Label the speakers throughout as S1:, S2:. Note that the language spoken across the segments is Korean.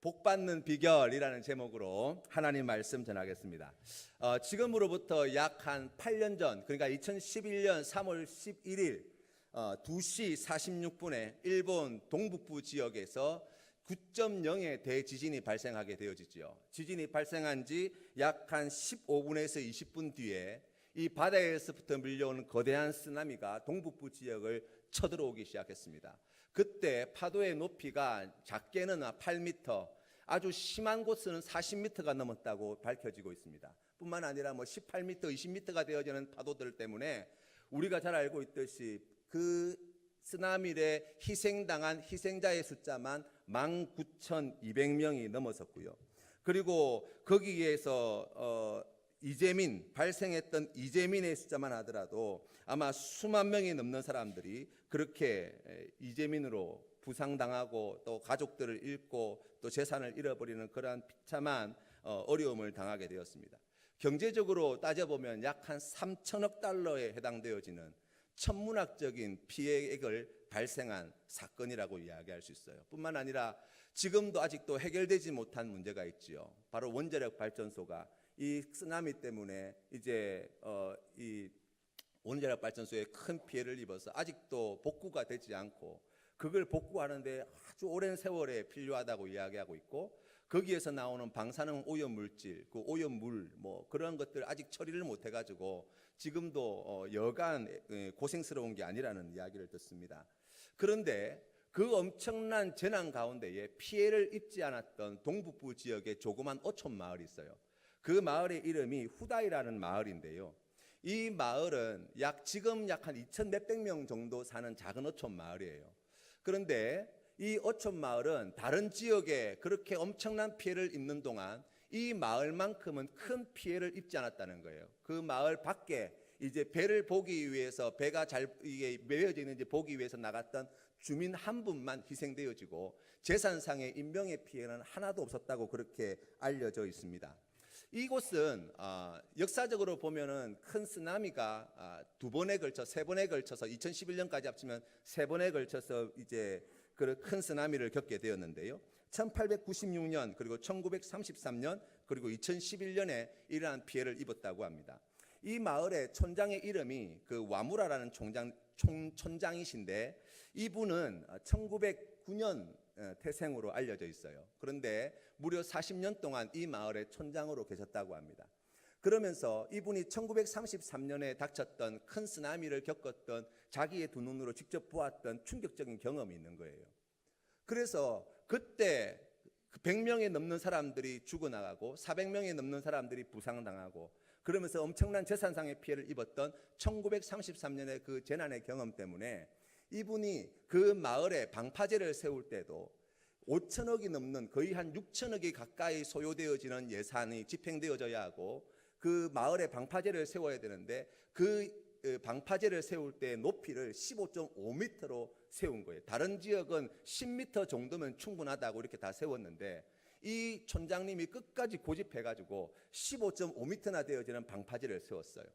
S1: 복받는 비결이라는 제목으로 하나님 말씀 전하겠습니다. 지금으로부터 약 한 8년 전, 그러니까 2011년 3월 11일 2시 46분에 일본 동북부 지역에서 9.0의 대지진이 발생하게 되어지죠. 지진이 발생한 지 약 한 15분에서 20분 뒤에 이 바다에서부터 밀려오는 거대한 쓰나미가 동북부 지역을 쳐들어오기 시작했습니다. 그때 파도의 높이가 작게는 8m, 아주 심한 곳은 40m가 넘었다고 밝혀지고 있습니다. 뿐만 아니라 18m, 20m가 되어지는 파도들 때문에 우리가 잘 알고 있듯이 그 쓰나미에 희생당한 희생자의 숫자만 19,200명이 넘어섰고요. 그리고 거기에서 발생했던 이재민의 숫자만 하더라도 아마 수만 명이 넘는 사람들이 그렇게 이재민으로 부상당하고 또 가족들을 잃고 또 재산을 잃어버리는 그러한 비참한 어려움을 당하게 되었습니다. 경제적으로 따져보면 약 한 3천억 달러에 해당되어지는 천문학적인 피해액을 발생한 사건이라고 이야기할 수 있어요. 뿐만 아니라 지금도 아직도 해결되지 못한 문제가 있지요. 바로 원자력 발전소가 이 쓰나미 때문에 이제 이 원자력 발전소에 큰 피해를 입어서 아직도 복구가 되지 않고 그걸 복구하는데 아주 오랜 세월에 필요하다고 이야기하고 있고, 거기에서 나오는 방사능 오염 물질, 그 오염물 그런 것들 아직 처리를 못 해가지고 지금도 여간 고생스러운 게 아니라는 이야기를 듣습니다. 그런데 그 엄청난 재난 가운데에 피해를 입지 않았던 동북부 지역에 조그만 어촌 마을이 있어요. 그 마을의 이름이 후다이라는 마을인데요. 이 마을은 지금 약 한 2,000 몇백 명 정도 사는 작은 어촌 마을이에요. 그런데 이 어촌 마을은 다른 지역에 그렇게 엄청난 피해를 입는 동안 이 마을만큼은 큰 피해를 입지 않았다는 거예요. 그 마을 밖에 이제 배를 보기 위해서 배가 이게 메어져 있는지 보기 위해서 나갔던 주민 한 분만 희생되어지고 재산상의 인명의 피해는 하나도 없었다고 그렇게 알려져 있습니다. 이곳은 역사적으로 보면은 큰 쓰나미가 세 번에 걸쳐서 2011년까지 합치면 3번에 걸쳐서 이제 그 큰 쓰나미를 겪게 되었는데요. 1896년 그리고 1933년 그리고 2011년에 이러한 피해를 입었다고 합니다. 이 마을의 촌장의 이름이 그 와무라라는 촌장이신데 이분은 1909년 태생으로 알려져 있어요. 그런데 무려 40년 동안 이 마을의 촌장으로 계셨다고 합니다. 그러면서 이분이 1933년에 닥쳤던 큰 쓰나미를 겪었던 자기의 두 눈으로 직접 보았던 충격적인 경험이 있는 거예요. 그래서 그때 100명이 넘는 사람들이 죽어나가고 400명이 넘는 사람들이 부상당하고 그러면서 엄청난 재산상의 피해를 입었던 1933년의 그 재난의 경험 때문에 이분이 그 마을에 방파제를 세울 때도 5천억이 넘는 거의 한 6천억이 가까이 소요되어지는 예산이 집행되어져야 하고 그 마을에 방파제를 세워야 되는데 그 방파제를 세울 때 높이를 15.5m로 세운 거예요. 다른 지역은 10m 정도면 충분하다고 이렇게 다 세웠는데 이 촌장님이 끝까지 고집해가지고 15.5m나 되어지는 방파제를 세웠어요.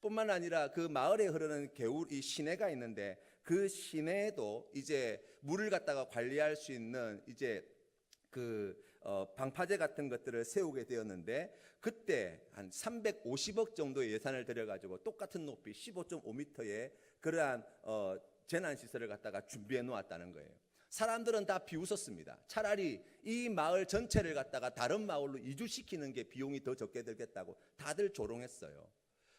S1: 뿐만 아니라 그 마을에 흐르는 이 시내가 있는데 그 시내에도 이제 물을 갖다가 관리할 수 있는 이제 방파제 같은 것들을 세우게 되었는데 그때 한 350억 정도의 예산을 들여가지고 똑같은 높이 15.5m의 그러한 재난시설을 갖다가 준비해 놓았다는 거예요. 사람들은 다 비웃었습니다. 차라리 이 마을 전체를 갖다가 다른 마을로 이주시키는 게 비용이 더 적게 들겠다고 다들 조롱했어요.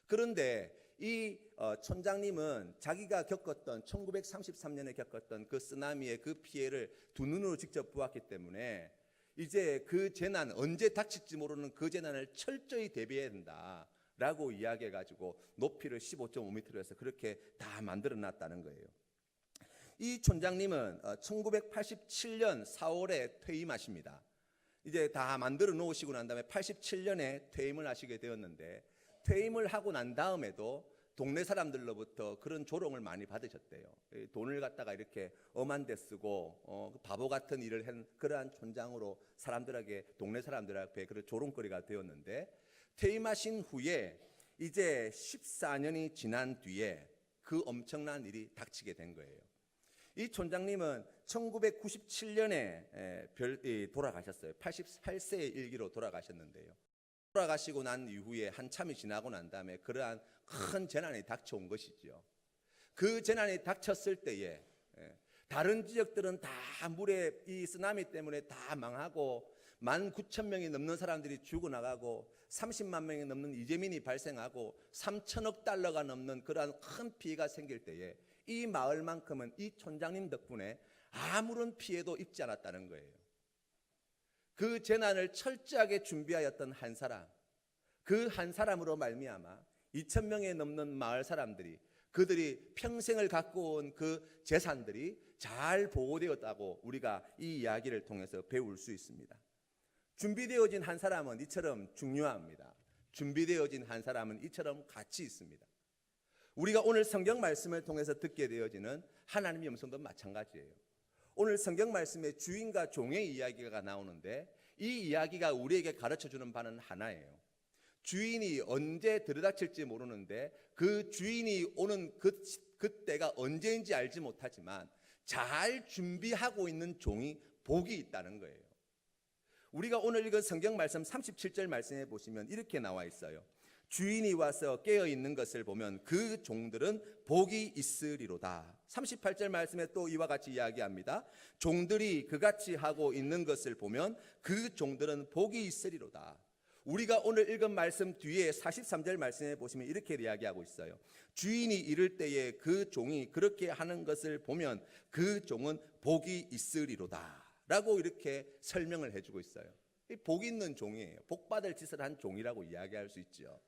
S1: 그런데 이 촌장님은 자기가 겪었던 1933년에 겪었던 그 쓰나미의 그 피해를 두 눈으로 직접 보았기 때문에 이제 그 재난 언제 닥칠지 모르는 그 재난을 철저히 대비해야 된다라고 이야기해가지고 높이를 15.5m로 해서 그렇게 다 만들어놨다는 거예요. 이 촌장님은 1987년 4월에 퇴임하십니다. 이제 다 만들어 놓으시고 난 다음에 87년에 퇴임을 하시게 되었는데 퇴임을 하고 난 다음에도 동네 사람들로부터 그런 조롱을 많이 받으셨대요. 돈을 갖다가 이렇게 엄한 데 쓰고 바보 같은 일을 한 그러한 촌장으로 동네 사람들 앞에 그런 조롱거리가 되었는데 퇴임하신 후에 이제 14년이 지난 뒤에 그 엄청난 일이 닥치게 된 거예요. 이 촌장님은 1997년에 돌아가셨어요. 88세의 일기로 돌아가셨는데요. 돌아가시고 난 이후에 한참이 지나고 난 다음에 그러한 큰 재난이 닥쳐온 것이죠. 그 재난이 닥쳤을 때에 다른 지역들은 다 물에 이 쓰나미 때문에 다 망하고 19,000명이 넘는 사람들이 죽어나가고 30만 명이 넘는 이재민이 발생하고 3천억 달러가 넘는 그러한 큰 피해가 생길 때에 이 마을만큼은 이 촌장님 덕분에 아무런 피해도 입지 않았다는 거예요. 그 재난을 철저하게 준비하였던 한 사람, 그 한 사람으로 말미암아 2,000명에 넘는 마을 사람들이 그들이 평생을 갖고 온 그 재산들이 잘 보호되었다고 우리가 이 이야기를 통해서 배울 수 있습니다. 준비되어진 한 사람은 이처럼 중요합니다. 준비되어진 한 사람은 이처럼 가치 있습니다. 우리가 오늘 성경 말씀을 통해서 듣게 되어지는 하나님의 음성도 마찬가지예요. 오늘 성경 말씀에 주인과 종의 이야기가 나오는데 이 이야기가 우리에게 가르쳐주는 바는 하나예요. 주인이 언제 들이닥칠지 모르는데 그 주인이 오는 그때가 언제인지 알지 못하지만 잘 준비하고 있는 종이 복이 있다는 거예요. 우리가 오늘 읽은 성경 말씀 37절 말씀에 보시면 이렇게 나와 있어요. 주인이 와서 깨어있는 것을 보면 그 종들은 복이 있으리로다. 38절 말씀에 또 이와 같이 이야기합니다. 종들이 그같이 하고 있는 것을 보면 그 종들은 복이 있으리로다. 우리가 오늘 읽은 말씀 뒤에 43절 말씀에 보시면 이렇게 이야기하고 있어요. 주인이 이를 때에 그 종이 그렇게 하는 것을 보면 그 종은 복이 있으리로다 라고 이렇게 설명을 해주고 있어요. 복 있는 종이에요. 복 받을 짓을 한 종이라고 이야기할 수 있죠.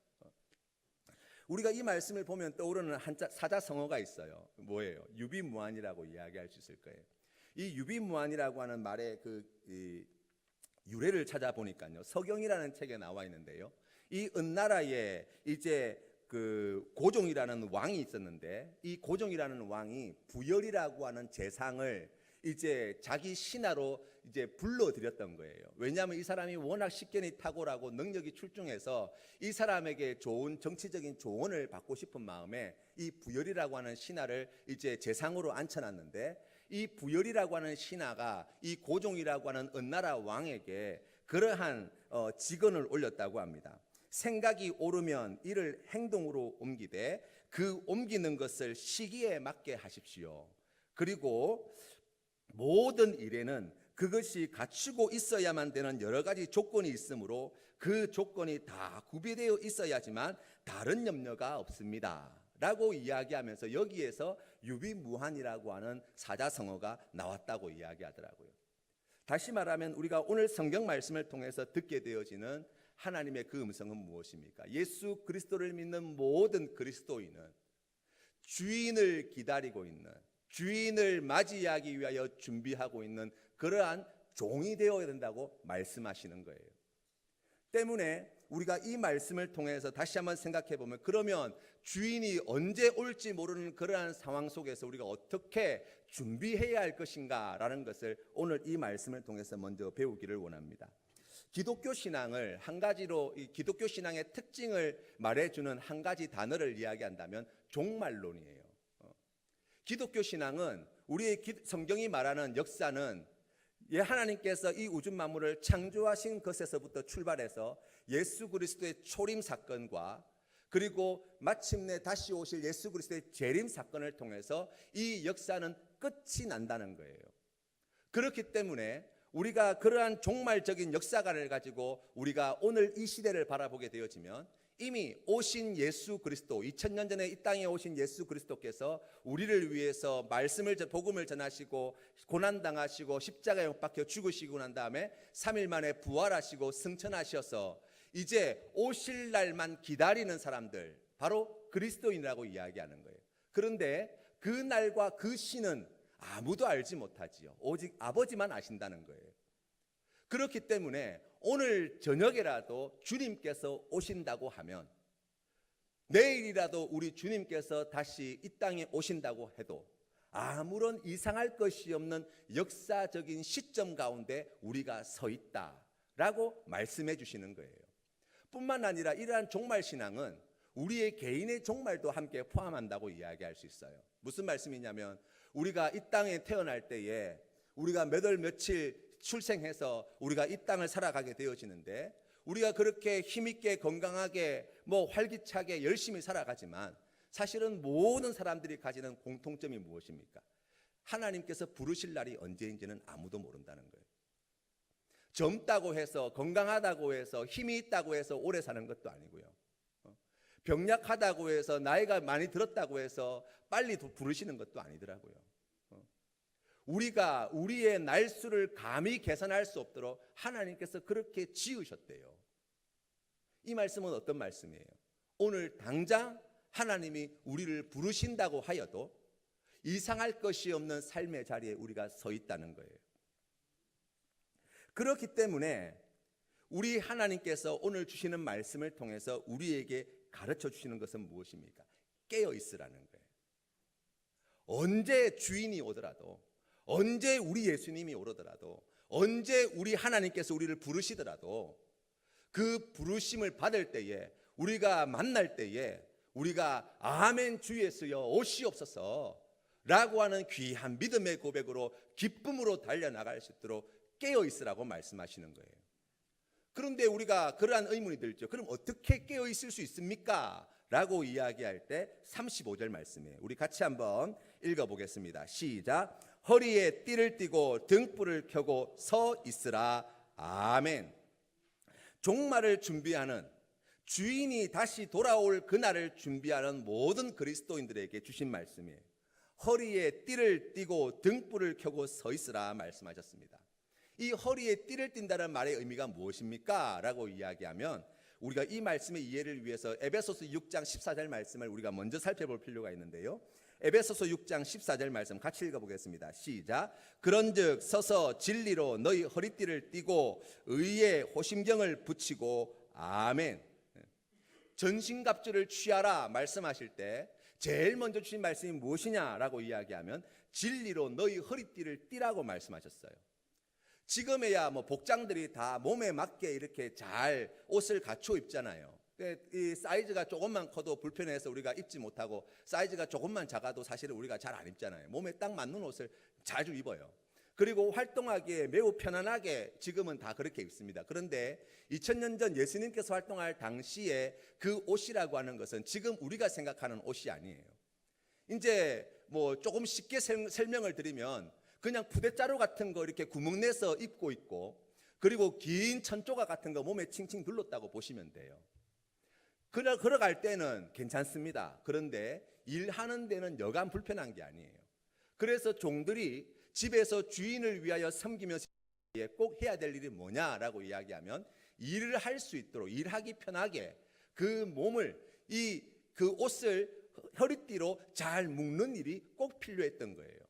S1: 우리가 이 말씀을 보면 떠오르는 사자성어가 있어요. 뭐예요? 유비무환이라고 이야기할 수 있을 거예요. 이 유비무환이라고 하는 말의 유래를 찾아보니까요, 서경이라는 책에 나와 있는데요, 이 은나라에 이제 그 고종이라는 왕이 있었는데 이 고종이라는 왕이 부열이라고 하는 재상을 이제 자기 신하로 이제 불러들였던 거예요. 왜냐하면 이 사람이 워낙 식견이 탁월하고 능력이 출중해서 이 사람에게 좋은 정치적인 조언을 받고 싶은 마음에 이 부열이라고 하는 신하를 이제 재상으로 앉혀놨는데 이 부열이라고 하는 신하가 이 고종이라고 하는 은나라 왕에게 그러한 직언을 올렸다고 합니다. 생각이 오르면 이를 행동으로 옮기되 그 옮기는 것을 시기에 맞게 하십시오. 그리고 모든 일에는 그것이 갖추고 있어야만 되는 여러 가지 조건이 있으므로 그 조건이 다 구비되어 있어야지만 다른 염려가 없습니다 라고 이야기하면서 여기에서 유비무환이라고 하는 사자성어가 나왔다고 이야기하더라고요. 다시 말하면 우리가 오늘 성경 말씀을 통해서 듣게 되어지는 하나님의 그 음성은 무엇입니까? 예수 그리스도를 믿는 모든 그리스도인은 주인을 기다리고 있는, 주인을 맞이하기 위하여 준비하고 있는 그러한 종이 되어야 된다고 말씀하시는 거예요. 때문에 우리가 이 말씀을 통해서 다시 한번 생각해 보면, 그러면 주인이 언제 올지 모르는 그러한 상황 속에서 우리가 어떻게 준비해야 할 것인가 라는 것을 오늘 이 말씀을 통해서 먼저 배우기를 원합니다. 기독교 신앙을 한 가지로, 이 기독교 신앙의 특징을 말해주는 한 가지 단어를 이야기한다면 종말론이에요. 기독교 신앙은 우리의 성경이 말하는 역사는 하나님께서 이 우주 만물을 창조하신 것에서부터 출발해서 예수 그리스도의 초림 사건과 그리고 마침내 다시 오실 예수 그리스도의 재림 사건을 통해서 이 역사는 끝이 난다는 거예요. 그렇기 때문에 우리가 그러한 종말적인 역사관을 가지고 우리가 오늘 이 시대를 바라보게 되어지면 이미 오신 예수 그리스도, 2000년 전에 이 땅에 오신 예수 그리스도께서 우리를 위해서 복음을 전하시고 고난당하시고 십자가에 못 박혀 죽으시고 난 다음에 3일 만에 부활하시고 승천하셔서 이제 오실 날만 기다리는 사람들, 바로 그리스도인이라고 이야기하는 거예요. 그런데 그 날과 그 시는 아무도 알지 못하지요. 오직 아버지만 아신다는 거예요. 그렇기 때문에 오늘 저녁에라도 주님께서 오신다고 하면, 내일이라도 우리 주님께서 다시 이 땅에 오신다고 해도 아무런 이상할 것이 없는 역사적인 시점 가운데 우리가 서 있다라고 말씀해 주시는 거예요. 뿐만 아니라 이러한 종말신앙은 우리의 개인의 종말도 함께 포함한다고 이야기할 수 있어요. 무슨 말씀이냐면 우리가 이 땅에 태어날 때에 우리가 몇 월 며칠 출생해서 우리가 이 땅을 살아가게 되어지는데, 우리가 그렇게 힘있게 건강하게 활기차게 열심히 살아가지만 사실은 모든 사람들이 가지는 공통점이 무엇입니까? 하나님께서 부르실 날이 언제인지는 아무도 모른다는 거예요. 젊다고 해서, 건강하다고 해서, 힘이 있다고 해서 오래 사는 것도 아니고요. 병약하다고 해서, 나이가 많이 들었다고 해서 빨리 부르시는 것도 아니더라고요. 우리가 우리의 날수를 감히 계산할 수 없도록 하나님께서 그렇게 지으셨대요. 이 말씀은 어떤 말씀이에요? 오늘 당장 하나님이 우리를 부르신다고 하여도 이상할 것이 없는 삶의 자리에 우리가 서 있다는 거예요. 그렇기 때문에 우리 하나님께서 오늘 주시는 말씀을 통해서 우리에게 가르쳐 주시는 것은 무엇입니까? 깨어 있으라는 거예요. 언제 주인이 오더라도, 언제 우리 예수님이 오더라도, 언제 우리 하나님께서 우리를 부르시더라도 그 부르심을 받을 때에, 우리가 만날 때에 우리가 아멘 주 예수여 오시옵소서 라고 하는 귀한 믿음의 고백으로 기쁨으로 달려나갈 수 있도록 깨어 있으라고 말씀하시는 거예요. 그런데 우리가 그러한 의문이 들죠. 그럼 어떻게 깨어 있을 수 있습니까? 라고 이야기할 때 35절 말씀이에요. 우리 같이 한번 읽어보겠습니다. 시작. 허리에 띠를 띠고 등불을 켜고 서 있으라. 아멘. 종말을 준비하는, 주인이 다시 돌아올 그날을 준비하는 모든 그리스도인들에게 주신 말씀이에요. 허리에 띠를 띠고 등불을 켜고 서 있으라 말씀하셨습니다. 이 허리에 띠를 띈다는 말의 의미가 무엇입니까? 라고 이야기하면 우리가 이 말씀의 이해를 위해서 에베소서 6장 14절 말씀을 우리가 먼저 살펴볼 필요가 있는데요. 에베소서 6장 14절 말씀 같이 읽어보겠습니다. 시작. 그런즉 서서 진리로 너희 허리띠를 띠고 의의 호심경을 붙이고 아멘. 전신갑주를 취하라 말씀하실 때 제일 먼저 주신 말씀이 무엇이냐라고 이야기하면 진리로 너희 허리띠를 띠라고 말씀하셨어요. 지금에야 복장들이 다 몸에 맞게 이렇게 잘 옷을 갖춰 입잖아요. 이 사이즈가 조금만 커도 불편해서 우리가 입지 못하고, 사이즈가 조금만 작아도 사실은 우리가 잘 안 입잖아요. 몸에 딱 맞는 옷을 자주 입어요. 그리고 활동하기에 매우 편안하게 지금은 다 그렇게 입습니다. 그런데 2000년 전 예수님께서 활동할 당시에 그 옷이라고 하는 것은 지금 우리가 생각하는 옷이 아니에요. 이제 조금 쉽게 설명을 드리면 그냥 부대자루 같은 거 이렇게 구멍 내서 입고 있고, 그리고 긴 천조각 같은 거 몸에 칭칭 둘렀다고 보시면 돼요. 걸어갈 때는 괜찮습니다. 그런데 일하는 데는 여간 불편한 게 아니에요. 그래서 종들이 집에서 주인을 위하여 섬기면서 꼭 해야 될 일이 뭐냐라고 이야기하면, 일을 할 수 있도록, 일하기 편하게 그 몸을, 그 옷을 허리띠로 잘 묶는 일이 꼭 필요했던 거예요.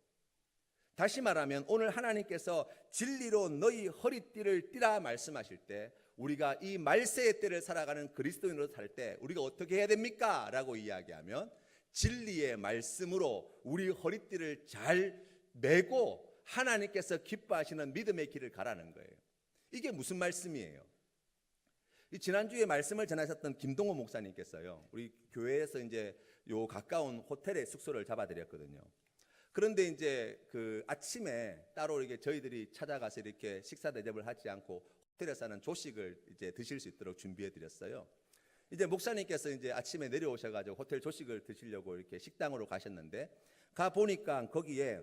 S1: 다시 말하면 오늘 하나님께서 진리로 너희 허리띠를 띠라 말씀하실 때, 우리가 이 말세의 때를 살아가는 그리스도인으로 살 때 우리가 어떻게 해야 됩니까? 라고 이야기하면 진리의 말씀으로 우리 허리띠를 잘 메고 하나님께서 기뻐하시는 믿음의 길을 가라는 거예요. 이게 무슨 말씀이에요? 지난주에 말씀을 전하셨던 김동호 목사님께서요, 우리 교회에서 이제 요 가까운 호텔에 숙소를 잡아드렸거든요. 그런데 이제 그 아침에 따로 이렇게 저희들이 찾아가서 이렇게 식사 대접을 하지 않고 호텔에서 하는 조식을 이제 드실 수 있도록 준비해 드렸어요. 이제 목사님께서 이제 아침에 내려오셔가지고 호텔 조식을 드시려고 이렇게 식당으로 가셨는데, 가 보니까 거기에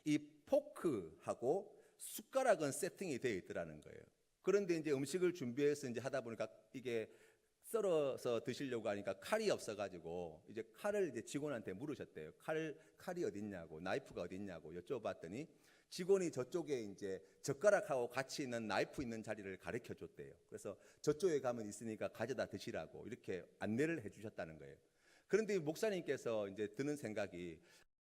S1: 이 포크하고 숟가락은 세팅이 되어 있더라는 거예요. 그런데 이제 음식을 준비해서 이제 하다 보니까 이게 썰어서 드시려고 하니까 칼이 없어가지고 이제 칼을 이제 직원한테 물으셨대요. 칼이 어딨냐고, 나이프가 어딨냐고 여쭤봤더니 직원이 저쪽에 이제 젓가락하고 같이 있는 나이프 있는 자리를 가르쳐 줬대요. 그래서 저쪽에 가면 있으니까 가져다 드시라고 이렇게 안내를 해주셨다는 거예요. 그런데 목사님께서 이제 드는 생각이,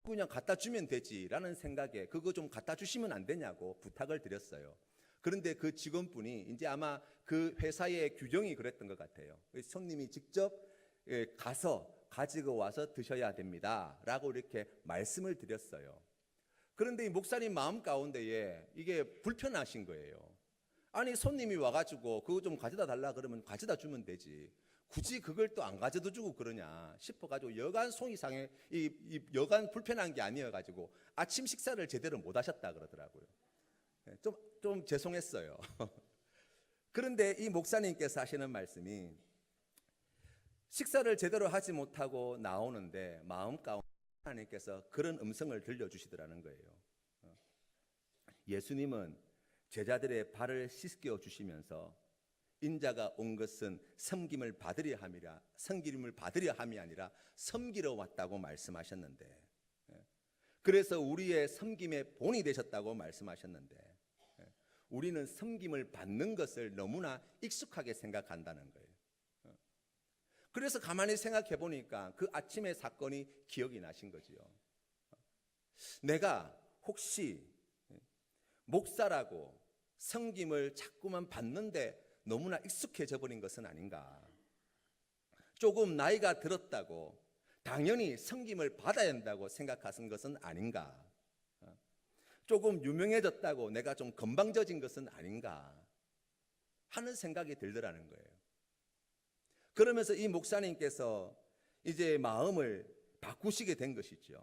S1: 그냥 갖다 주면 되지라는 생각에 그거 좀 갖다 주시면 안 되냐고 부탁을 드렸어요. 그런데 그 직원분이 이제 아마 그 회사의 규정이 그랬던 것 같아요. 손님이 직접 가서 가지고 와서 드셔야 됩니다 라고 이렇게 말씀을 드렸어요. 그런데 이 목사님 마음 가운데에 이게 불편하신 거예요. 아니 손님이 와가지고 그거 좀 가져다 달라 그러면 가져다 주면 되지, 굳이 그걸 또 안 가져다 주고 그러냐 싶어가지고 여간 송이상에 이 여간 불편한 게 아니어가지고 아침 식사를 제대로 못 하셨다 그러더라고요. 좀 죄송했어요. 그런데 이 목사님께서 하시는 말씀이 식사를 제대로 하지 못하고 나오는데 마음 가운데 하나님께서 그런 음성을 들려주시더라는 거예요. 예수님은 제자들의 발을 씻겨 주시면서 인자가 온 것은 섬김을 받으려 함이 아니라 섬기러 왔다고 말씀하셨는데, 그래서 우리의 섬김의 본이 되셨다고 말씀하셨는데, 우리는 섬김을 받는 것을 너무나 익숙하게 생각한다는 거예요. 그래서 가만히 생각해 보니까 그 아침의 사건이 기억이 나신 거지요. 내가 혹시 목사라고 섬김을 자꾸만 받는데 너무나 익숙해져 버린 것은 아닌가? 조금 나이가 들었다고 당연히 섬김을 받아야 한다고 생각하신 것은 아닌가? 조금 유명해졌다고 내가 좀 건방져진 것은 아닌가 하는 생각이 들더라는 거예요. 그러면서 이 목사님께서 이제 마음을 바꾸시게 된 것이죠.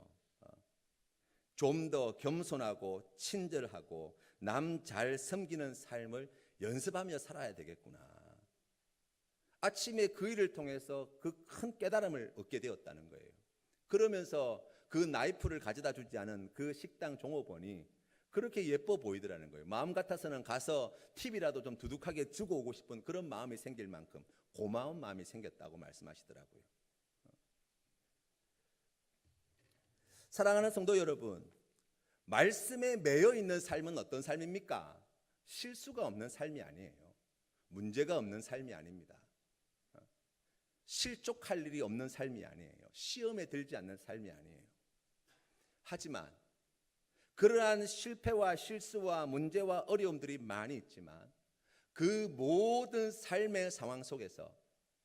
S1: 좀 더 겸손하고 친절하고 남 잘 섬기는 삶을 연습하며 살아야 되겠구나. 아침에 그 일을 통해서 그 큰 깨달음을 얻게 되었다는 거예요. 그러면서 그 나이프를 가져다 주지 않은 그 식당 종업원이 그렇게 예뻐 보이더라는 거예요. 마음 같아서는 가서 팁이라도 좀 두둑하게 주고 오고 싶은 그런 마음이 생길 만큼 고마운 마음이 생겼다고 말씀하시더라고요. 사랑하는 성도 여러분, 말씀에 매여 있는 삶은 어떤 삶입니까? 실수가 없는 삶이 아니에요. 문제가 없는 삶이 아닙니다. 실족할 일이 없는 삶이 아니에요. 시험에 들지 않는 삶이 아니에요. 하지만 그러한 실패와 실수와 문제와 어려움들이 많이 있지만 그 모든 삶의 상황 속에서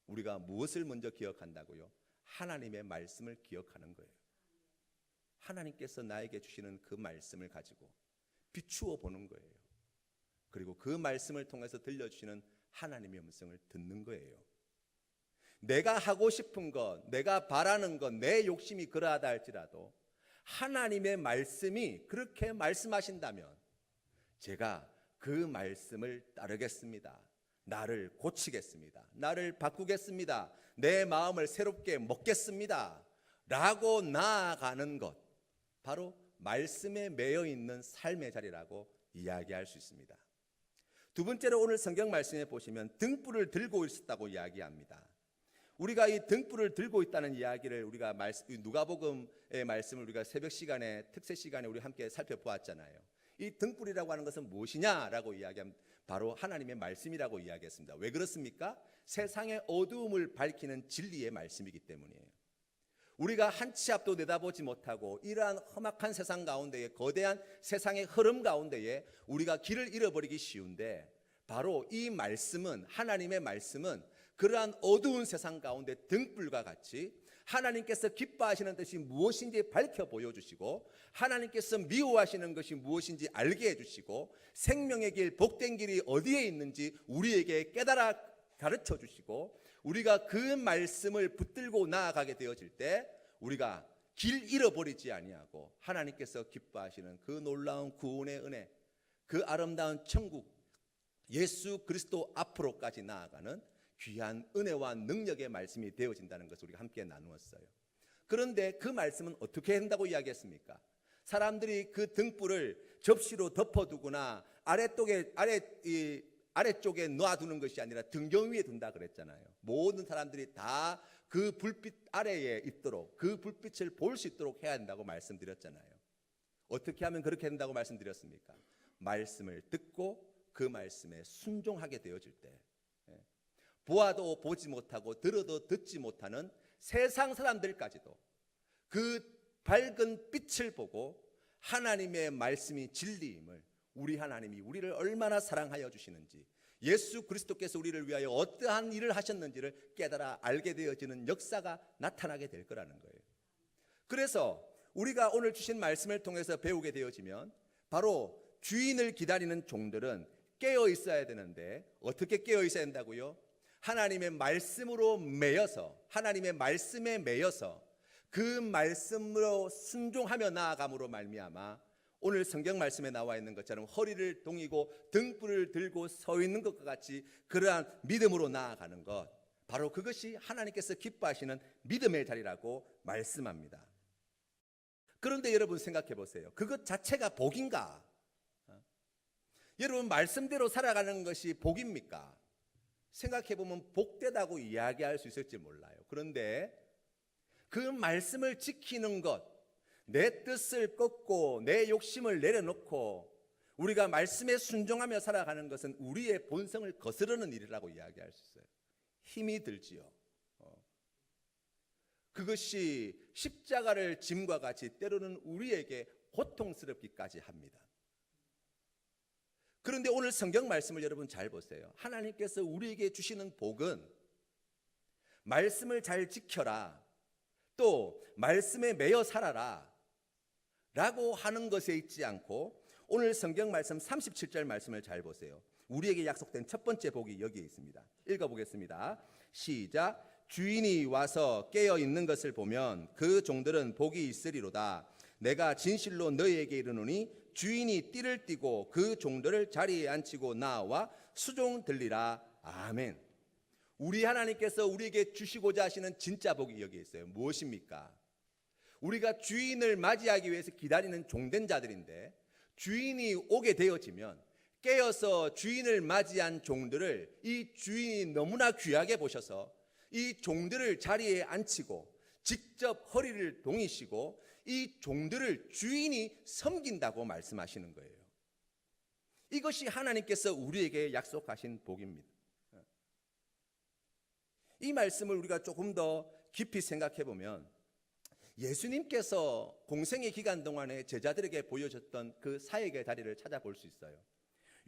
S1: 우리가 무엇을 먼저 기억한다고요? 하나님의 말씀을 기억하는 거예요. 하나님께서 나에게 주시는 그 말씀을 가지고 비추어 보는 거예요. 그리고 그 말씀을 통해서 들려주시는 하나님의 음성을 듣는 거예요. 내가 하고 싶은 것, 내가 바라는 것, 내 욕심이 그러하다 할지라도 하나님의 말씀이 그렇게 말씀하신다면 제가 그 말씀을 따르겠습니다. 나를 고치겠습니다. 나를 바꾸겠습니다. 내 마음을 새롭게 먹겠습니다. 라고 나아가는 것, 바로 말씀에 매여 있는 삶의 자리라고 이야기할 수 있습니다. 두 번째로 오늘 성경 말씀에 보시면 등불을 들고 있었다고 이야기합니다. 우리가 이 등불을 들고 있다는 이야기를 우리가 누가복음의 말씀을 우리가 새벽 시간에 특세 시간에 우리 함께 살펴보았잖아요. 이 등불이라고 하는 것은 무엇이냐라고 이야기하면 바로 하나님의 말씀이라고 이야기했습니다. 왜 그렇습니까? 세상의 어두움을 밝히는 진리의 말씀이기 때문이에요. 우리가 한 치 앞도 내다보지 못하고 이러한 험악한 세상 가운데에 거대한 세상의 흐름 가운데에 우리가 길을 잃어버리기 쉬운데 바로 이 말씀은 하나님의 말씀은 그러한 어두운 세상 가운데 등불과 같이 하나님께서 기뻐하시는 뜻이 무엇인지 밝혀 보여주시고 하나님께서 미워하시는 것이 무엇인지 알게 해주시고 생명의 길, 복된 길이 어디에 있는지 우리에게 깨달아 가르쳐 주시고 우리가 그 말씀을 붙들고 나아가게 되어질 때 우리가 길 잃어버리지 아니하고 하나님께서 기뻐하시는 그 놀라운 구원의 은혜, 그 아름다운 천국 예수 그리스도 앞으로까지 나아가는 귀한 은혜와 능력의 말씀이 되어진다는 것을 우리가 함께 나누었어요. 그런데 그 말씀은 어떻게 한다고 이야기했습니까? 사람들이 그 등불을 접시로 덮어두거나 아래쪽에 놔두는 것이 아니라 등경 위에 둔다 그랬잖아요. 모든 사람들이 다 그 불빛 아래에 있도록 그 불빛을 볼 수 있도록 해야 한다고 말씀드렸잖아요. 어떻게 하면 그렇게 된다고 말씀드렸습니까? 말씀을 듣고 그 말씀에 순종하게 되어질 때 보아도 보지 못하고 들어도 듣지 못하는 세상 사람들까지도 그 밝은 빛을 보고 하나님의 말씀이 진리임을 우리 하나님이 우리를 얼마나 사랑하여 주시는지 예수 그리스도께서 우리를 위하여 어떠한 일을 하셨는지를 깨달아 알게 되어지는 역사가 나타나게 될 거라는 거예요. 그래서 우리가 오늘 주신 말씀을 통해서 배우게 되어지면 바로 주인을 기다리는 종들은 깨어 있어야 되는데 어떻게 깨어 있어야 한다고요? 하나님의 말씀으로 매여서, 하나님의 말씀에 매여서 그 말씀으로 순종하며 나아감으로 말미암아 오늘 성경 말씀에 나와 있는 것처럼 허리를 동이고 등불을 들고 서 있는 것과 같이 그러한 믿음으로 나아가는 것, 바로 그것이 하나님께서 기뻐하시는 믿음의 자리라고 말씀합니다. 그런데 여러분 생각해 보세요. 그것 자체가 복인가? 여러분, 말씀대로 살아가는 것이 복입니까? 생각해 보면 복되다고 이야기할 수 있을지 몰라요. 그런데 그 말씀을 지키는 것, 내 뜻을 꺾고 내 욕심을 내려놓고 우리가 말씀에 순종하며 살아가는 것은 우리의 본성을 거스르는 일이라고 이야기할 수 있어요. 힘이 들지요. 그것이 십자가를 짐과 같이 때로는 우리에게 고통스럽기까지 합니다. 그런데 오늘 성경 말씀을 여러분 잘 보세요. 하나님께서 우리에게 주시는 복은 말씀을 잘 지켜라, 또 말씀에 매여 살아라 라고 하는 것에 있지 않고, 오늘 성경 말씀 37절 말씀을 잘 보세요. 우리에게 약속된 첫 번째 복이 여기에 있습니다. 읽어보겠습니다. 시작. 주인이 와서 깨어 있는 것을 보면 그 종들은 복이 있으리로다. 내가 진실로 너희에게 이르노니 주인이 띠를 띠고 그 종들을 자리에 앉히고 나와 수종 들리라. 아멘. 우리 하나님께서 우리에게 주시고자 하시는 진짜 복이 여기에 있어요. 무엇입니까? 우리가 주인을 맞이하기 위해서 기다리는 종된 자들인데, 주인이 오게 되어지면 깨어서 주인을 맞이한 종들을 이 주인이 너무나 귀하게 보셔서 이 종들을 자리에 앉히고 직접 허리를 동이시고 이 종들을 주인이 섬긴다고 말씀하시는 거예요. 이것이 하나님께서 우리에게 약속하신 복입니다. 이 말씀을 우리가 조금 더 깊이 생각해 보면 예수님께서 공생의 기간 동안에 제자들에게 보여줬던 그 사역의 다리를 찾아볼 수 있어요.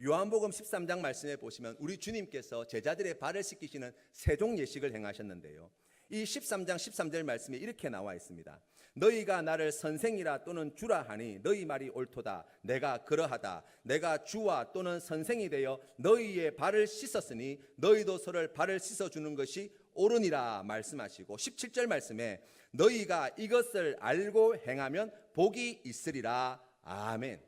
S1: 요한복음 13장 말씀에 보시면 우리 주님께서 제자들의 발을 씻기시는 세종 예식을 행하셨는데요, 이 13장 13절 말씀에 이렇게 나와 있습니다. 너희가 나를 선생이라 또는 주라 하니 너희 말이 옳도다. 내가 그러하다. 내가 주와 또는 선생이 되어 너희의 발을 씻었으니 너희도 서로를 발을 씻어주는 것이 옳으니라 말씀하시고, 17절 말씀에 너희가 이것을 알고 행하면 복이 있으리라. 아멘.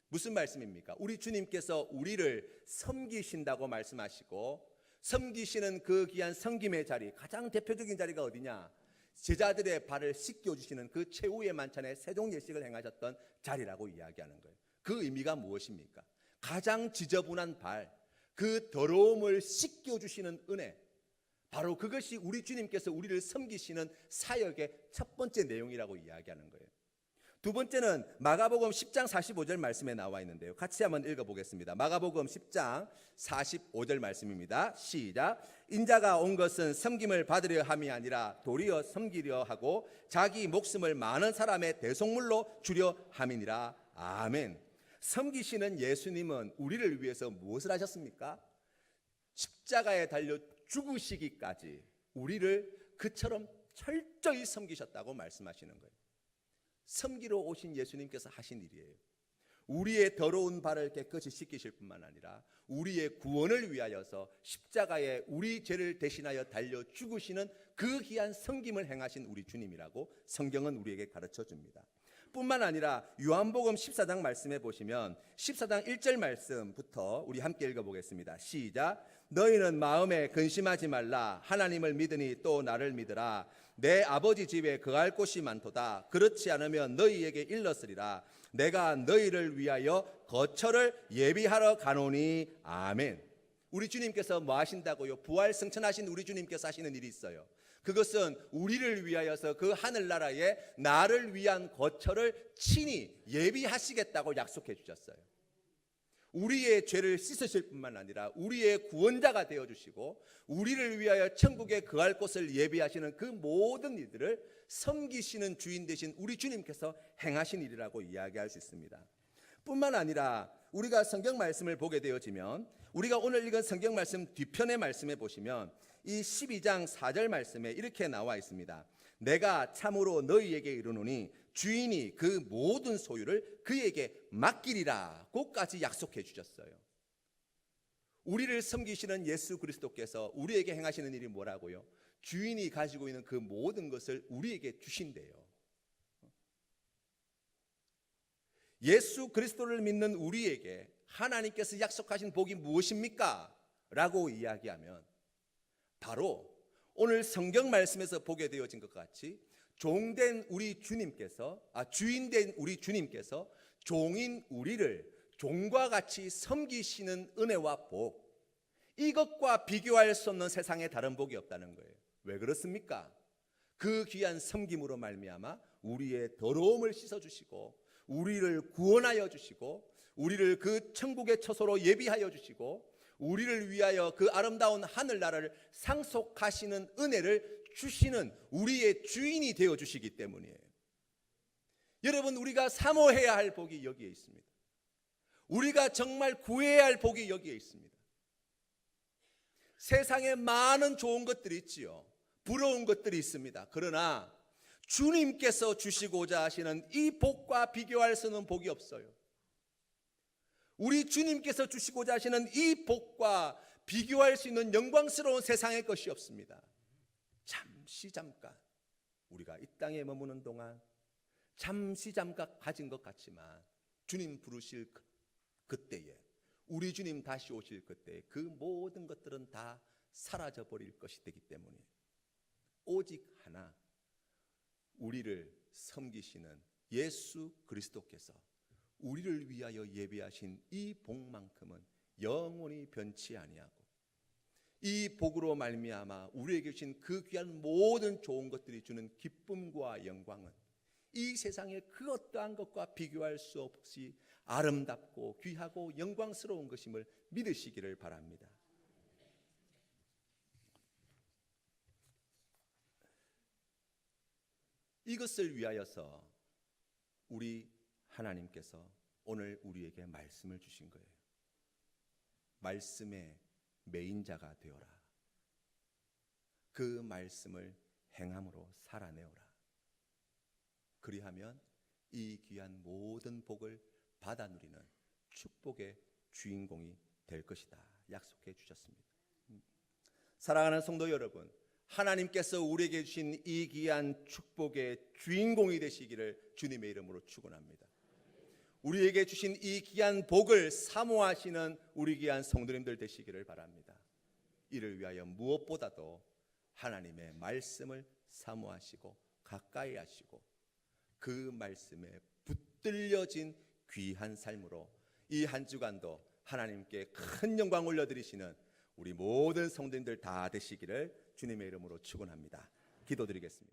S1: 무슨 말씀입니까? 우리 주님께서 우리를 섬기신다고 말씀하시고, 섬기시는 그 귀한 섬김의 자리, 가장 대표적인 자리가 어디냐? 제자들의 발을 씻겨주시는 그 최후의 만찬에 세종 예식을 행하셨던 자리라고 이야기하는 거예요. 그 의미가 무엇입니까? 가장 지저분한 발, 그 더러움을 씻겨주시는 은혜, 바로 그것이 우리 주님께서 우리를 섬기시는 사역의 첫 번째 내용이라고 이야기하는 거예요. 두 번째는 마가복음 10장 45절 말씀에 나와 있는데요, 같이 한번 읽어보겠습니다. 마가복음 10장 45절 말씀입니다. 시작. 인자가 온 것은 섬김을 받으려 함이 아니라 도리어 섬기려 하고 자기 목숨을 많은 사람의 대속물로 주려 함이니라. 아멘. 섬기시는 예수님은 우리를 위해서 무엇을 하셨습니까? 십자가에 달려 죽으시기까지 우리를 그처럼 철저히 섬기셨다고 말씀하시는 거예요. 섬기러 오신 예수님께서 하신 일이에요. 우리의 더러운 발을 깨끗이 씻기실 뿐만 아니라 우리의 구원을 위하여서 십자가에 우리 죄를 대신하여 달려 죽으시는 그 귀한 섬김을 행하신 우리 주님이라고 성경은 우리에게 가르쳐 줍니다. 뿐만 아니라 요한복음 14장 말씀해 보시면 14장 1절 말씀부터 우리 함께 읽어보겠습니다. 시작. 너희는 마음에 근심하지 말라. 하나님을 믿으니 또 나를 믿으라. 내 아버지 집에 거할 곳이 많도다. 그렇지 않으면 너희에게 일렀으리라. 내가 너희를 위하여 거처를 예비하러 가노니. 아멘. 우리 주님께서 뭐 하신다고요? 부활 승천하신 우리 주님께서 하시는 일이 있어요. 그것은 우리를 위하여서 그 하늘나라에 나를 위한 거처를 친히 예비하시겠다고 약속해 주셨어요. 우리의 죄를 씻으실 뿐만 아니라 우리의 구원자가 되어주시고 우리를 위하여 천국에 거할 곳을 예비하시는 그 모든 일들을 섬기시는 주인 되신 우리 주님께서 행하신 일이라고 이야기할 수 있습니다. 뿐만 아니라 우리가 성경 말씀을 보게 되어지면, 우리가 오늘 읽은 성경 말씀 뒤편의 말씀에 보시면 이 12장 4절 말씀에 이렇게 나와 있습니다. 내가 참으로 너희에게 이르노니 주인이 그 모든 소유를 그에게 맡기리라 고까지 약속해 주셨어요. 우리를 섬기시는 예수 그리스도께서 우리에게 행하시는 일이 뭐라고요? 주인이 가지고 있는 그 모든 것을 우리에게 주신대요. 예수 그리스도를 믿는 우리에게 하나님께서 약속하신 복이 무엇입니까? 라고 이야기하면 바로 오늘 성경 말씀에서 보게 되어진 것 같이 종된 우리 주님께서, 주인된 우리 주님께서 종인 우리를 종과 같이 섬기시는 은혜와 복, 이것과 비교할 수 없는 세상에 다른 복이 없다는 거예요. 왜 그렇습니까? 그 귀한 섬김으로 말미암아 우리의 더러움을 씻어주시고 우리를 구원하여 주시고 우리를 그 천국의 처소로 예비하여 주시고 우리를 위하여 그 아름다운 하늘나라를 상속하시는 은혜를 주시는 우리의 주인이 되어 주시기 때문이에요. 여러분, 우리가 사모해야 할 복이 여기에 있습니다. 우리가 정말 구해야 할 복이 여기에 있습니다. 세상에 많은 좋은 것들이 있지요. 부러운 것들이 있습니다. 그러나 주님께서 주시고자 하시는 이 복과 비교할 수 없는 복이 없어요. 우리 주님께서 주시고자 하시는 이 복과 비교할 수 있는 영광스러운 세상의 것이 없습니다. 잠깐 우리가 이 땅에 머무는 동안 잠시 잠깐 가진 것 같지만 주님 부르실 그때에, 우리 주님 다시 오실 그때에 그 모든 것들은 다 사라져 버릴 것이 되기 때문에 오직 하나, 우리를 섬기시는 예수 그리스도께서 우리를 위하여 예비하신 이 복만큼은 영원히 변치 아니하고 이 복으로 말미암아 우리에게 주신 그 귀한 모든 좋은 것들이 주는 기쁨과 영광은 이 세상의 그 어떠한 것과 비교할 수 없이 아름답고 귀하고 영광스러운 것임을 믿으시기를 바랍니다. 이것을 위하여서 우리 하나님께서 오늘 우리에게 말씀을 주신 거예요. 말씀의 메인자가 되어라. 그 말씀을 행함으로 살아내어라. 그리하면 이 귀한 모든 복을 받아 누리는 축복의 주인공이 될 것이다 약속해 주셨습니다. 사랑하는 성도 여러분, 하나님께서 우리에게 주신 이 귀한 축복의 주인공이 되시기를 주님의 이름으로 축원합니다. 우리에게 주신 이 귀한 복을 사모하시는 우리 귀한 성도님들 되시기를 바랍니다. 이를 위하여 무엇보다도 하나님의 말씀을 사모하시고 가까이 하시고 그 말씀에 붙들려진 귀한 삶으로 이 한 주간도 하나님께 큰 영광 올려드리시는 우리 모든 성도님들 다 되시기를 주님의 이름으로 축원합니다. 기도드리겠습니다.